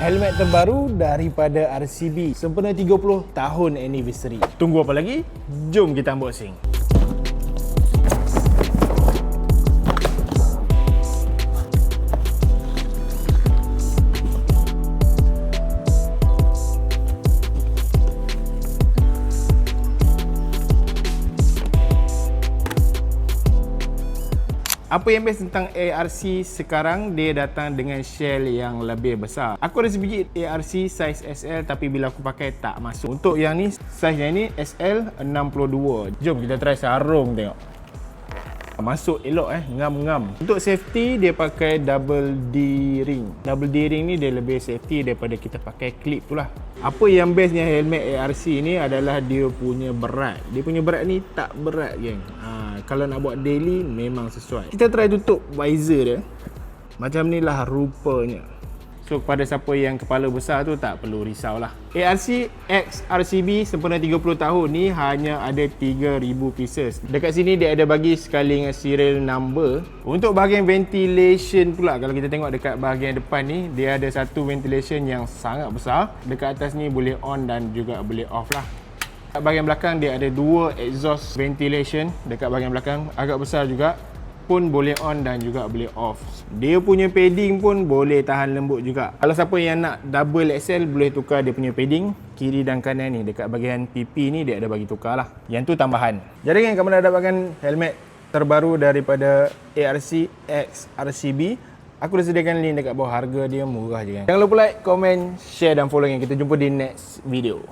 Helmet terbaru daripada RCB sempena 30 tahun anniversary. Tunggu apa lagi? Jom kita unboxing. Apa yang best tentang ARC sekarang, dia datang dengan shell yang lebih besar. Aku ada sebiji ARC size SL tapi bila aku pakai tak masuk. Untuk yang ni, size yang ni SL 62. Jom kita try sarung tengok. Masuk elok ngam-ngam. Untuk safety dia pakai double D ring. Double D ring ni dia lebih safety daripada kita pakai clip tu lah. Apa yang bestnya helmet ARC ni adalah dia punya berat. Dia punya berat ni tak berat geng. Kalau nak buat daily memang sesuai. Kita try tutup visor dia. Macam ni lah rupanya. So kepada siapa yang kepala besar tu tak perlu risau lah. ARC X RCB sempena 30 tahun ni hanya ada 3,000 pieces. Dekat sini dia ada bagi sekali dengan serial number. Untuk bahagian ventilation pula, kalau kita tengok dekat bahagian depan ni, dia ada satu ventilation yang sangat besar. Dekat atas ni boleh on dan juga boleh off lah. Dekat bahagian belakang dia ada dua exhaust ventilation. Dekat bahagian belakang agak besar juga, pun boleh on dan juga boleh off. Dia punya padding pun boleh tahan lembut juga. Kalau siapa yang nak double XL boleh tukar dia punya padding kiri dan kanan ni. Dekat bahagian pipi ni dia ada bagi tukar lah. Yang tu tambahan. Jadi kan kamu dah dapatkan helmet terbaru daripada ARC X RCB. Aku dah sediakan link dekat bawah. Harga dia murah je kan. Jangan lupa like, komen, share dan follow yang kita jumpa di next video.